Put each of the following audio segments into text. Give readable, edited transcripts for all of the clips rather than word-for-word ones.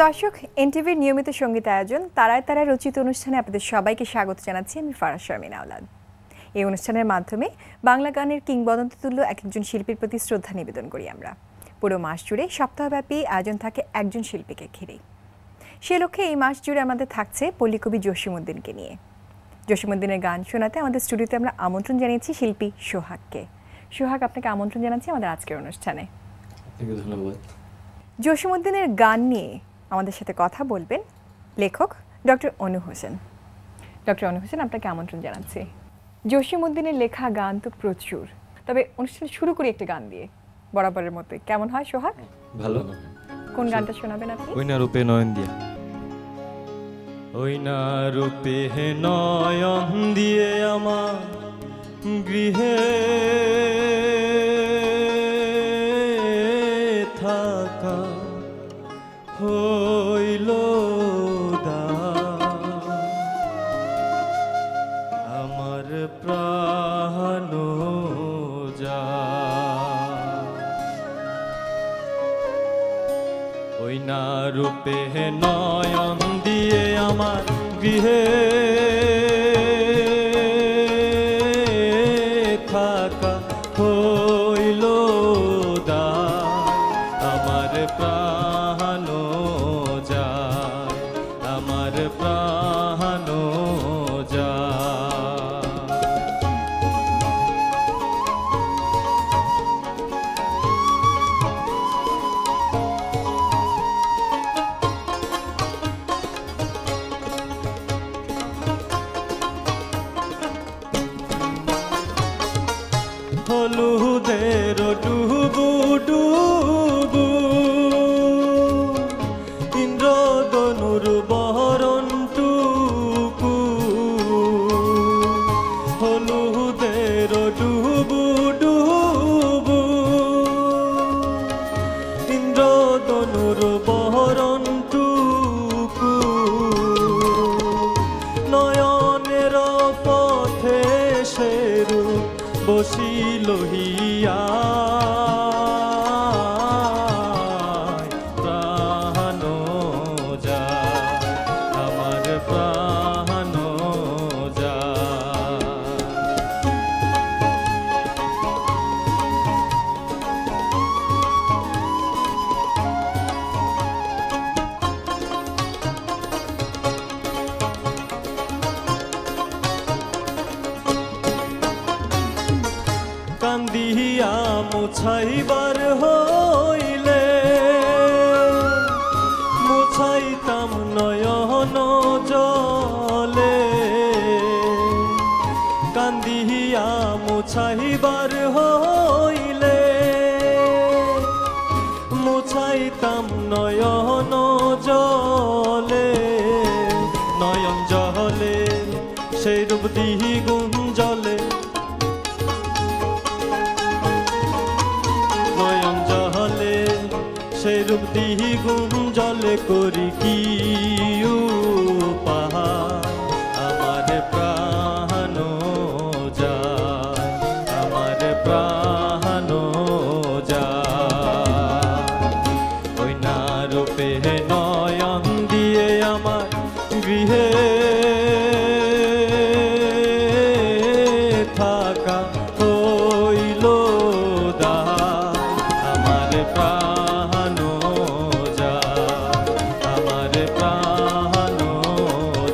দর্শক, এনটিভির নিয়মিত সঙ্গীত আয়োজন তারায় তারায় রচিত অনুষ্ঠানে আপনাদের সবাইকে স্বাগত জানাচ্ছি আমি ফারাজ শারমিন আওলাদ। এই অনুষ্ঠানের মাধ্যমে বাংলা গানের কিংবদন্তিতুল্য একজন শিল্পীর প্রতি শ্রদ্ধা নিবেদন করি আমরা। পুরো মাস জুড়ে সপ্তাহব্যাপী আয়োজন থাকে একজন শিল্পীকে ঘিরেই। সে লক্ষ্যে এই মাস জুড়ে আমাদের থাকছে পল্লীকবি জসিমউদ্দিনকে নিয়ে। জসিমউদ্দিনের গান শোনাতে আমাদের স্টুডিওতে আমরা আমন্ত্রণ জানিয়েছি শিল্পী সোহাগকে। সোহাগ, আপনাকে আমন্ত্রণ জানাচ্ছি আমাদের আজকের অনুষ্ঠানে। ধন্যবাদ। জসিমউদ্দিনের গান নিয়ে আমাদের সাথে কথা বলবেন লেখক ডক্টর অনু হোসেন। ডক্টর অনু হোসেন, আপনাকে আমন্ত্রণ জানাচ্ছি। জসিমউদ্দিনের লেখা গান তো প্রচুর, তবে অনুষ্ঠান শুরু করি একটা গান দিয়ে, বরাবরের মতোই। কেমন হয় সোহাগ? ভালো। কোন গানটা শোনাবেন আপনি? ওই না রূপে নয়ন দিয়া। ওই না রূপে নয়ন দিয়ে আমার গৃহে থাকা হইল আমার প্রাণ যা। ওই না রূপে নয়ন দিয়ে আমার গৃহে থাকা হইল আমার প্রাণ যায়, আমার প্রাণ যায়। হলুদের ডুবু ডুবু ইন্দ্রধনুর বহরণ টুকু। হলুদের ডুবু ডুবু ইন্দ্রধনুর বহরণ টুকু। নয়নের পথে সেরু বসিল হিয়া প্রাণ যায়, আমার প্রাণ যায়। কান্দিয়া মুছাইবার হইলে মুছাইতাম নয়ন জলে। কান্দিয়া মুছাইবার হইলে মুছাইতাম নয়ন জলে। নয়ন জলে সেই রূপ দ্বিগুণ জলে। সেই রূপ দ্বিগুণ জলে করি কি উপহার আমার প্রাণ যায়, আমার প্রাণ যায়। ওই না রূপে নয়ন দিয়ে আমার গৃহে থাকা হইল আমার প্রাণ যায়, আমার প্রাণ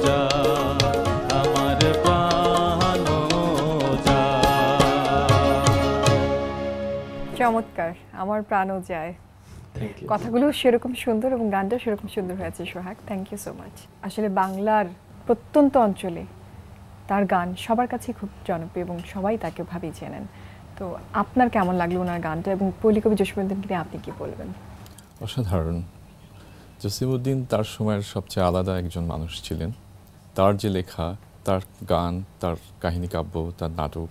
যায়, আমার প্রাণ যায়। চমৎকার, আমার প্রাণও যায়। কথাগুলো সেরকম সুন্দর এবং গানটাও সেরকম সুন্দর হয়েছে সোহাগ, থ্যাংক ইউ সো মাচ। আসলে বাংলার প্রত্যন্ত অঞ্চলে তার গান সবার কাছে খুব জনপ্রিয় এবং সবাই তাকে ভাবেই চেনেন। তো আপনার কেমন লাগলো ওনার গানটা, এবং পল্লীকবি জসিমউদ্দিনকে নিয়ে আপনি কি বলবেন? অসাধারণ। জসিমউদ্দিন তার সময়ের সবচেয়ে আলাদা একজন মানুষ ছিলেন। তার যে লেখা, তার গান, তার কাহিনী কাব্য, তার নাটক,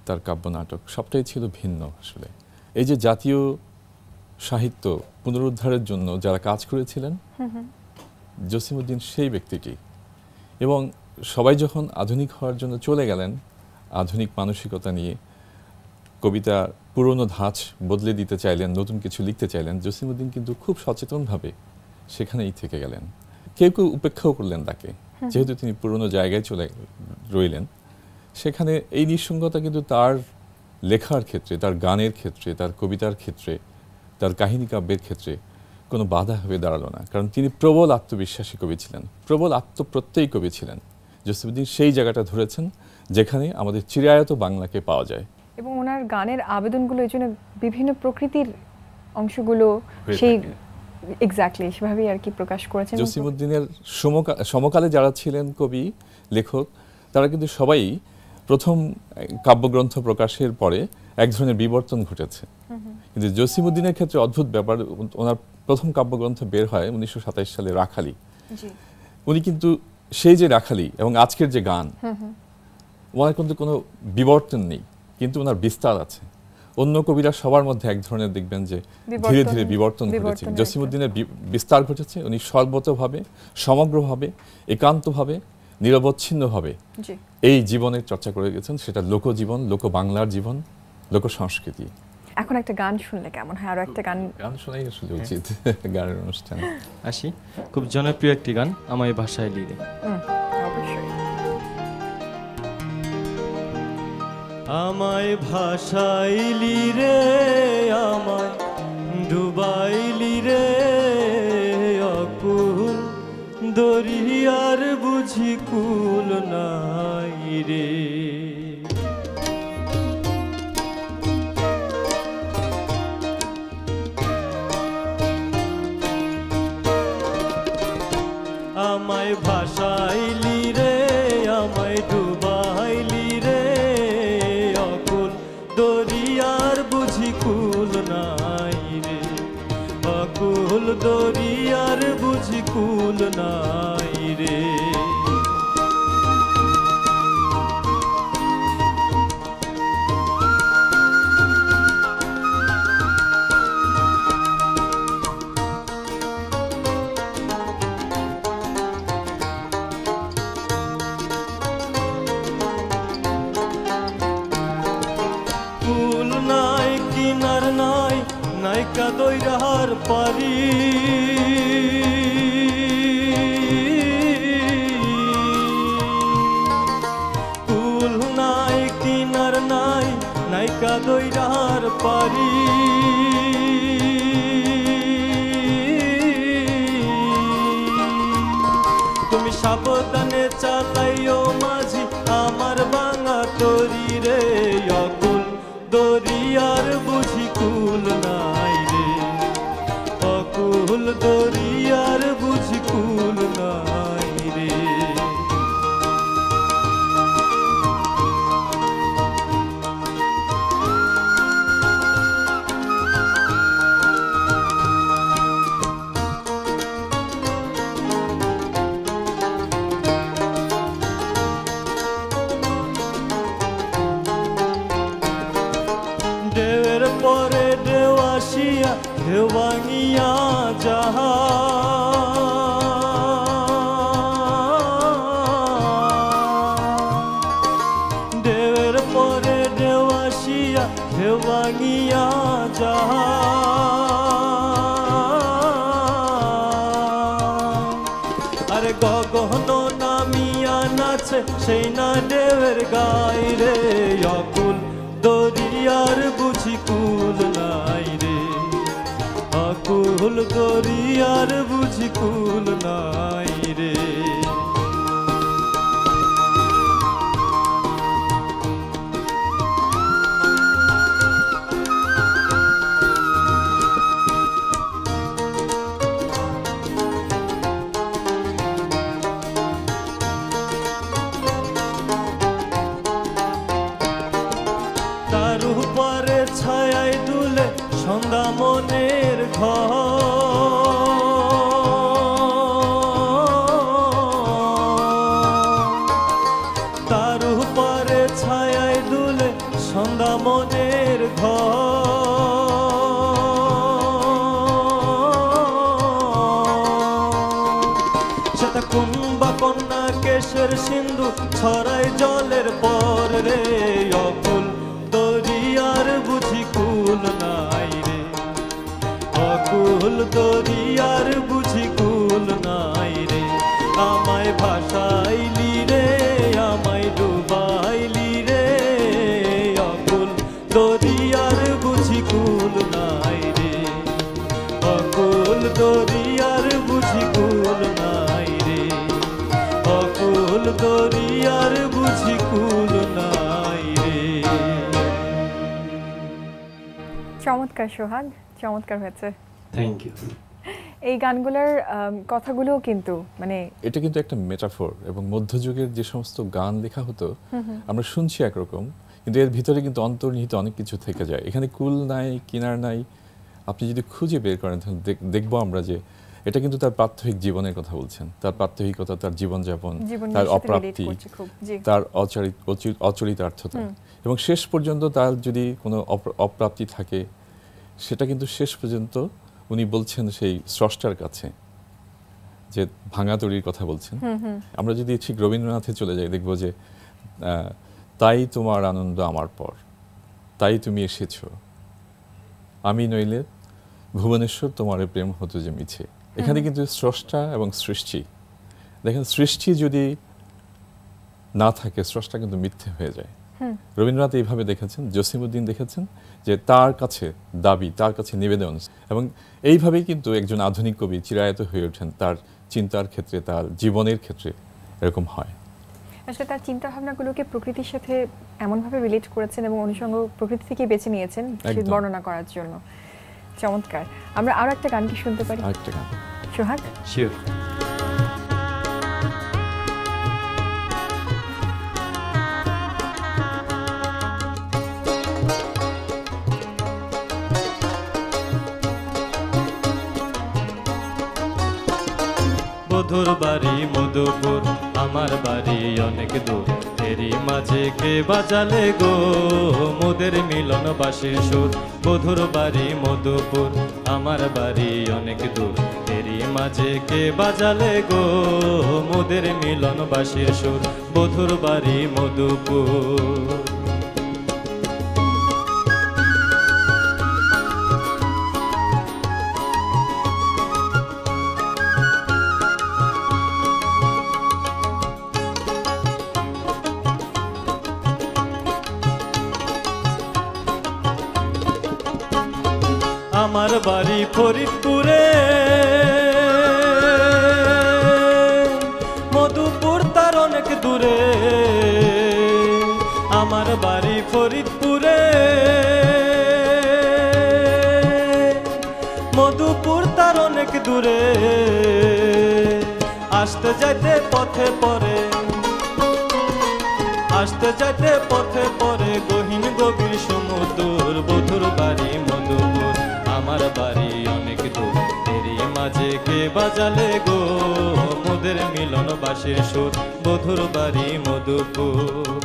তার কাব্য নাটক সবটাই ছিল ভিন্ন। আসলে এই যে জাতীয় সাহিত্য পুনরুদ্ধারের জন্য যারা কাজ করেছিলেন, জসিমউদ্দিন সেই ব্যক্তিটি। এবং সবাই যখন আধুনিক হওয়ার জন্য চলে গেলেন, আধুনিক মানসিকতা নিয়ে কবিতা পুরনো ধাঁচ বদলে দিতে চাইলেন, নতুন কিছু লিখতে চাইলেন, জসিমউদ্দিন কিন্তু খুব সচেতনভাবে সেখানেই থেকে গেলেন। কেউ কেউ উপেক্ষাও করলেন তাকে, যেহেতু তিনি পুরনো জায়গায় চলে রইলেন। সেখানে এই নিঃসঙ্গতা কিন্তু তার লেখার ক্ষেত্রে, তার গানের ক্ষেত্রে, তার কবিতার ক্ষেত্রে, তার কাহিনী কাব্যের ক্ষেত্রে কোনো বাধা হয়ে দাঁড়ালো না, কারণ তিনি প্রবল আত্মবিশ্বাসী কবি ছিলেন, প্রবল আত্মপ্রত্যয়ী কবি ছিলেন। জসিমউদ্দিন সেই জায়গাটা ধরেছেন যেখানে আমাদের চিরায়ত বাংলাকে পাওয়া যায়। এবং ওনার গানের আবেদনগুলো এই জন্য বিভিন্ন প্রকৃতির অংশগুলো সেই এক্স্যাক্টলি সেভাবেই আর কি প্রকাশ করেছেন। জসিমউদ্দিনের সমকালে যারা ছিলেন কবি লেখক, তারা কিন্তু সবাই প্রথম কাব্যগ্রন্থ প্রকাশের পরে এক ধরনের বিবর্তন ঘটেছে। কিন্তু জসিমউদ্দিনের ক্ষেত্রে অদ্ভুত ব্যাপার, ওনার প্রথম কাব্যগ্রন্থ বের হয় 1927 সালে রাখালি। উনি কিন্তু সেই যে রাখালি এবং আজকের যে গান, ওনার কিন্তু কোনো বিবর্তন নেই, কিন্তু ওনার বিস্তার আছে। অন্য কবিরা সবার মধ্যে এক ধরনের দেখবেন যে ধীরে ধীরে বিবর্তন ঘটেছে, জসিমউদ্দিনের বিস্তার ঘটেছে। উনি সর্বতভাবে, সমগ্রভাবে, একান্তভাবে, নিরবচ্ছিন্নভাবে এই জীবনের চর্চা করে গেছেন। সেটা লোকজীবন, লোক বাংলার জীবন, লোক সংস্কৃতি। এখন একটা গান শুনলে কেমন হয়? আরো একটা গান শোনাই আসলে উচিত গানের অনুষ্ঠানে। আসি, খুব জনপ্রিয় একটি গান, আমায় ভাষায় লিরে। আমায় ভাষাইলি রে, আমায় ডুবাইলি রে, অকুল দরিয়ার বুঝি কুল নাই রে। আমায় ভাষাইলি রে, আমায় ডুবাইলি রে, অকুল দরিয়ার বুঝি কুল নাই রে, অকুল দরিয়ার বুঝি কুল নাই রে। নাইকা দইরার পারি, কুল নাই কিনার নাই, নাইকা দইরার পারি। তুমি সাবধানে চালাইও মাঝি আমার ভাঙা তরি রে, অকুল দরিয়ার বুঝি কুল নাই রে, অকুল দরিয়ার বুঝি কুল নাই রে। ঢেউয়ের পরে ঢেউ আসিয়া ঢেউ ভাঙিয়া যাহা, ঢেউয়ের পরে ঢেউ আসিয়া ঢেউ ভাঙিয়া যাহা। আরে গগন নামিয়া নাচে সেই না ঢেউয়ের গায়ে রে, অকুল দরিয়ার বুঝি কুল নাই রে, অকুল দরিয়ার বুঝি কুল নাই রে। তার উপরে ছায়ায় দুলে সন্ধ্যা মনের ঘর, তার উপরে ছায়ায় দুলে সন্ধ্যা মনের ঘর। সেটা কুম্বা কন্যা কেশের সিন্ধু ছড়াই জলের পর রে, অকুল দরিয়ার বুঝি কুল নাই রে, অকুল দরিয়ার বুঝি কুল কুল নাই রে, আমায় ভাসাইলি রে, আমায় ডুবাইলি রে, অকুল দরিয়ার বুঝি কুল নাই রে, অকুল দরিয়ার বুঝি কুল নাই রে, অকুল দরিয়ার বুঝি কুল নাই রে। চমৎকার সোহাগ, চমৎকার হয়েছে। Thank you. এই গানগুলোর কথাগুলোও কিন্তু মানে এটা কিন্তু একটা মেটাফোর, এবং মধ্যযুগের যে সমস্ত গান লেখা হতো আমরা শুনছি একরকম, কিন্তু এর ভিতরে কিন্তু অন্তর্নিহিত অনেক কিছু থেকে যায়। এখানে কুল নাই, কিনার নাই, আপনি যদি খুঁজে বের করেন তাহলে দেখবো আমরা যে এটা কিন্তু তার প্রাত্যহিক জীবনের কথা বলছেন, তার প্রাত্যহিকতা, তার জীবনযাপন, তার অপ্রাপ্তি, তার অচরিতার্থতা, এবং শেষ পর্যন্ত তার যদি কোনো অপ্রাপ্তি থাকে সেটা কিন্তু শেষ পর্যন্ত উনি বলছেন সেই স্রষ্টার কাছে, যে ভাঙা তৈরির কথা বলছেন। আমরা যদি ঠিক রবীন্দ্রনাথে চলে যাই দেখব যে তাই তোমার আনন্দ আমার পর, তাই তুমি এসেছ, আমি নইলে ভুবনেশ্বর তোমার প্রেম হতো যে মিছে। এখানে কিন্তু স্রষ্টা এবং সৃষ্টি, দেখেন সৃষ্টি যদি না থাকে স্রষ্টা কিন্তু মিথ্যে হয়ে যায়। রবীন্দ্রনাথ এইভাবে দেখেছেন, জসিমউদ্দিন দেখেছেন যে তার কাছে দাবি, তার কাছে নিবেদন, এবং এইভাবেই কিন্তু একজন আধুনিক কবি চিরায়ত হয়ে ওঠেন। তার চিন্তার ক্ষেত্রে, তার জীবনের ক্ষেত্রে এরকম হয়। আসলে তার চিন্তা ভাবনাগুলোকে প্রকৃতির সাথে এমনভাবে রিলেট করেছেন এবং অনুষঙ্গ প্রকৃতি থেকে বেছে নিয়েছেন বর্ণনা করার জন্য। চমৎকার। আমরা আরো একটা গান কি শুনতে পারি? আরেকটা গান সোহাগ? শিওর। বধুর বাড়ি মধুপুর, আমার বাড়ি অনেক দূর, এরই মাঝে কে বাজালে গো মোদের মিলন বাঁশির সুর। বধুর বাড়ি মধুপুর, আমার বাড়ি অনেক দূর, এরই মাঝে কে বাজালে গো মোদের মিলন বাঁশির সুর। বধুর বাড়ি মধুপুর। আমার বাড়ি ফরিদপুরে, মধুপুর তার অনেক দূরে। আমার বাড়ি ফরিদপুরে, মধুপুর তার অনেক দূরে। আসতে যাইতে পথে পরে, আসতে যাইতে পথে পরে গহীন গভীর সমুদ্র। বধুর বাড়ি মধুপুর, আমার বাড়ি অনেক দূর, এরই মাঝে কে বাজালে গো মোদের মিলন বাঁশির সুর। বধুর বাড়ি মধুপুর।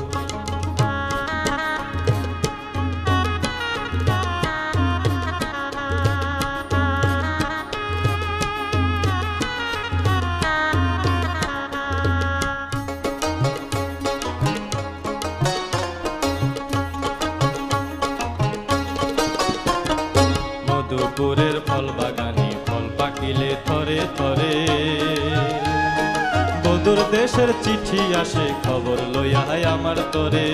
মধুপুরের ফল বাগানি, ফল পাকিলে থরে থরে। বধুর দেশের চিঠি আসে, খবর লইয়া আমার তরে।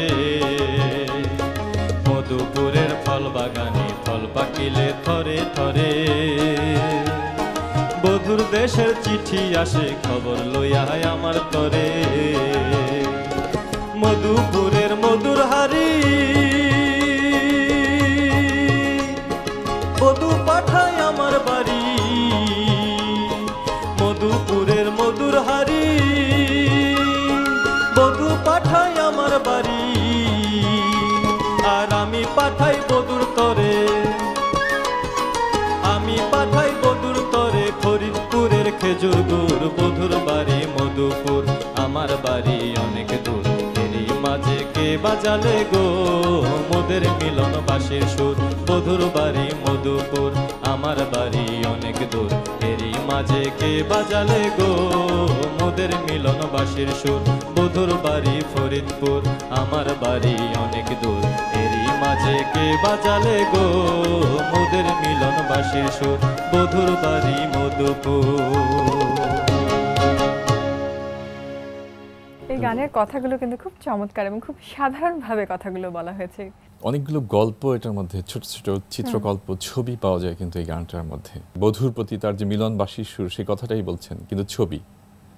মধুপুরের ফল বাগানি, ফল পাকিলে থরে থরে। বধুর দেশের চিঠি আসে, খবর লইয়া আমার তরে। মধুপুরের মধুর হারি, বধু পাঠায় আমার বাড়ি। মধুপুরের মধুর হারি, বধু পাঠায় আমার বাড়ি। আর আমি পাঠাই বধুর তরে, আমি পাঠাই বধুর তরে ফরিদপুরের খেজুর গুড়। বধুর বাড়ি মধুপুর, আমার বাড়ি অনেক দূর, এরই মাঝে কে বাজালে গো মোদের মিলন বাঁশির সুর। বধুর বাড়ি মধুপুর, আমার বাড়ি অনেক দূর, এরই মাঝে কে বাজালে গো মোদের মিলন বাঁশির সুর। বধুর বাড়ি ফরিদপুর, আমার বাড়ি অনেক দূর, এরই মাঝে কে বাজালে গো মোদের মিলন বাঁশির সুর। বধুর বাড়ি মধুপুর। গানের কথাগুলো কিন্তু খুব চমৎকার এবং খুব সাধারণভাবে কথাগুলো বলা হয়েছে। অনেকগুলো গল্প এটার মধ্যে, ছোট ছোট চিত্রকল্প, ছবি পাওয়া যায় কিন্তু এই গানটার মধ্যে। বধূর প্রতি তার যে মিলনবাসীর সুর, সেই কথাটাই বলছেন, কিন্তু ছবি,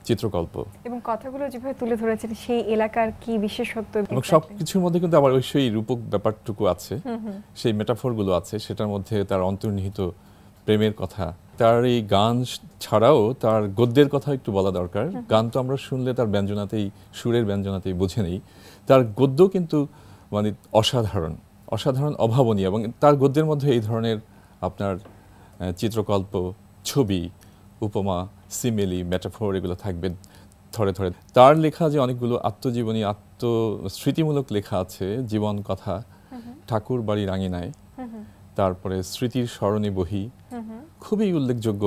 চিত্রকল্প এবং কথাগুলো যেভাবে তুলে ধরেছেন সেই এলাকার কি বিশেষত্ব, এবং সবকিছুর মধ্যে কিন্তু আবার সেই রূপক ব্যাপারটুকু আছে, সেই মেটাফোরগুলো আছে, সেটার মধ্যে তার অন্তর্নিহিত প্রেমের কথা। তার এই গান ছাড়াও তার গদ্যের কথা একটু বলা দরকার। গান তো আমরা শুনলে তার ব্যঞ্জনাতেই, সুরের ব্যঞ্জনাতেই বুঝে নেই, তার গদ্য কিন্তু মানে অসাধারণ, অসাধারণ, অভাবনীয়। এবং তার গদ্যের মধ্যে এই ধরনের আপনার চিত্রকল্প, ছবি, উপমা, সিমিলি, মেটাফোর এগুলো থাকবে ধরে ধরে। তার লেখা যে অনেকগুলো আত্মজীবনী, স্মৃতিমূলক লেখা আছে, জীবন কথা, ঠাকুর বাড়ির আঙিনায়, তারপরে স্মৃতির স্মরণী বহি, খুবই উল্লেখযোগ্য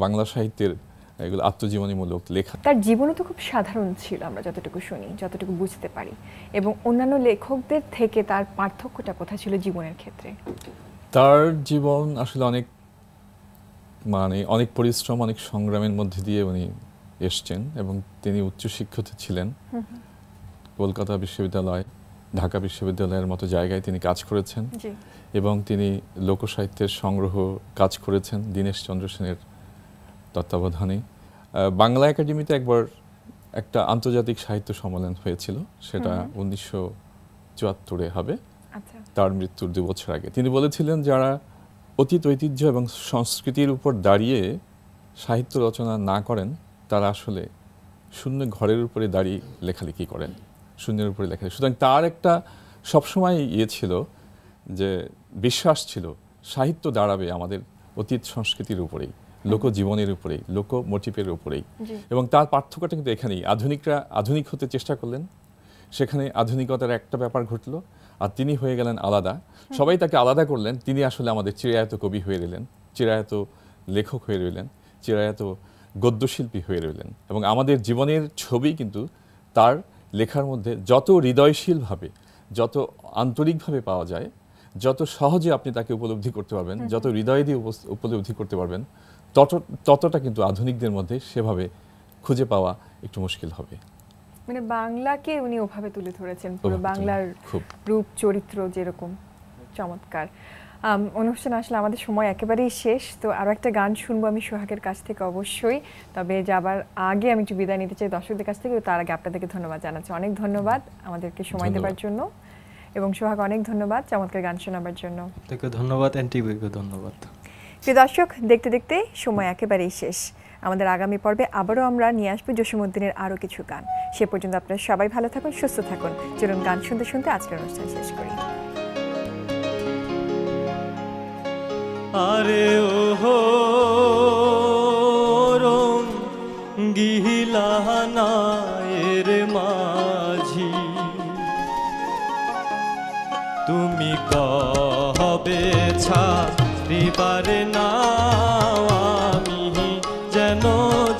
বাংলা সাহিত্যের এগুলো আত্মজীবনীমূলক লেখা। তার জীবনও তো খুব সাধারণ ছিল, আমরা যতটুকু শুনি, যতটুকু বুঝতে পারি। এবং অন্যান্য লেখকদের থেকে তার পার্থক্যটা কোথায় ছিল জীবনের ক্ষেত্রে? তার জীবন আসলে অনেক পরিশ্রম, অনেক সংগ্রামের মধ্যে দিয়ে উনি এসছেন এবং তিনি উচ্চশিক্ষিত ছিলেন। কলকাতা বিশ্ববিদ্যালয়, ঢাকা বিশ্ববিদ্যালয়ের মতো জায়গায় তিনি কাজ করেছেন এবং তিনি লোকসাহিত্যের সংগ্রহ কাজ করেছেন দীনেশ চন্দ্র সেনের তত্ত্বাবধানে। বাংলা একাডেমিতে একবার একটা আন্তর্জাতিক সাহিত্য সম্মেলন হয়েছিল, সেটা 1974-এ হবে, তার মৃত্যুর 2 বছর আগে। তিনি বলেছিলেন, যারা অতীত ঐতিহ্য এবং সংস্কৃতির উপর দাঁড়িয়ে সাহিত্য রচনা না করেন, তারা আসলে শূন্য ঘরের উপরে দাঁড়িয়ে লেখালেখি করেন, শূন্যের উপরে লেখালেখি। সুতরাং তার একটা সবসময় ছিল যে বিশ্বাস ছিল, সাহিত্য দাঁড়াবে আমাদের অতীত সংস্কৃতির উপরেই, লোকজীবনের উপরেই, লোকমোটিভের উপরেই। এবং তার পার্থক্যটা কিন্তু এখানেই। আধুনিকরা আধুনিক হতে চেষ্টা করলেন, সেখানে আধুনিকতার একটা ব্যাপার ঘটলো, আর তিনি হয়ে গেলেন আলাদা। সবাই তাকে আলাদা করলেন, তিনি আসলে আমাদের চিরায়ত কবি হয়ে রইলেন, চিরায়ত লেখক হয়ে রইলেন, চিরায়ত গদ্যশিল্পী হয়ে রইলেন। এবং আমাদের জীবনের ছবি কিন্তু তার লেখার মধ্যে যত হৃদয়শীলভাবে, যত আন্তরিকভাবে পাওয়া যায়, যত সহজে আপনি তাকে উপলব্ধি করতে পারবেন, যত হৃদয় দিয়ে উপলব্ধি করতে পারবেন, ততটা কিন্তু আধুনিকদের মধ্যে সেভাবে খুঁজে পাওয়া একটু মুশকিল হবে। মানে বাংলাকে উনি ওভাবে তুলে ধরেছেন, পুরো বাংলার রূপ চরিত্র যেরকম চমৎকার। অনুষ্ঠান আসলে আমাদের সময় একেবারেই শেষ, তো আরও একটা গান শুনবো আমি সোহাগের কাছ থেকে অবশ্যই। তবে যাবার আগে আমি একটু বিদায় নিতে চাই দর্শকদের কাছ থেকে। তার আগে আপনাদেরকে ধন্যবাদ জানাচ্ছি, অনেক ধন্যবাদ আমাদেরকে সময় দেওয়ার জন্য। এবং সোহাগ, অনেক ধন্যবাদ চমৎকার গান শোনাবার জন্য। ধন্যবাদ, এনটিভিকে ধন্যবাদ। প্রিয় দর্শক, দেখতে দেখতে সময় একেবারেই শেষ। আমাদের আগামী পর্বে আবারও আমরা নিয়ে আসবো জসীমউদ্দিনের আরও কিছু গান। সে পর্যন্ত আপনারা সবাই ভালো থাকুন, সুস্থ থাকুন। চলুন গান শুনতে শুনতে আজকের অনুষ্ঠান শেষ করি। আরে ওহো রঙ্গিলানায়ের মাঝি, তুমি কবে ছাড়িবার না আমি যেন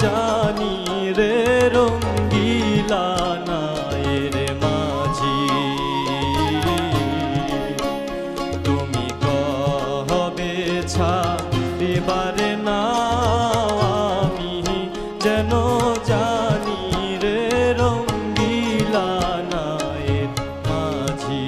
জানি রে রঙ্গিলানায়ের মাঝি, তুমি কবে ছাড়িবার না আমি যেন জানি রে রঙ্গিলানায়ের মাঝি।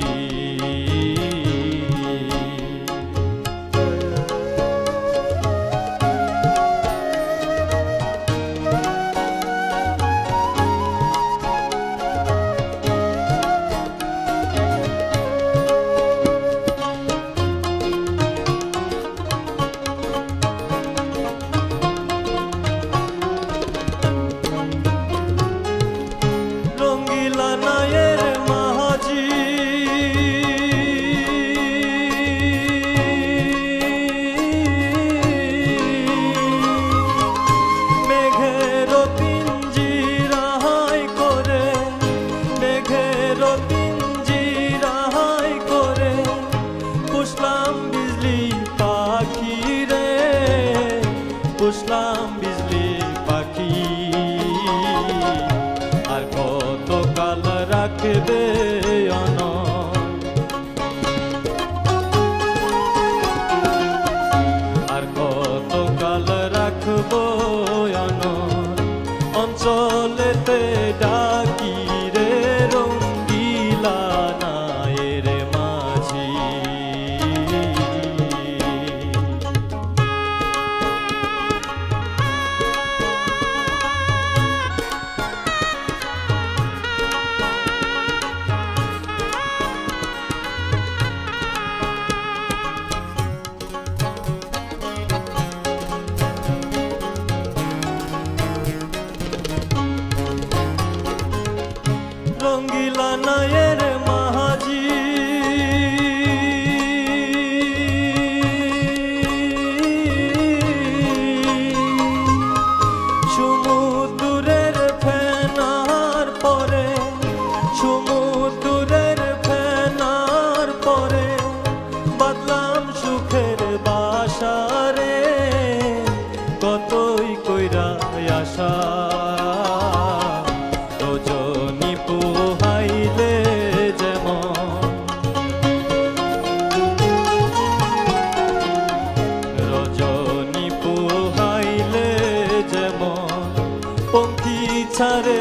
পরে বাদলাম সুখের বাসারে, কতই কইরা আশা রজনী পোহাইলে যেমন, রজনী পোহাইলে যেমন পঙ্খী ছাড়ে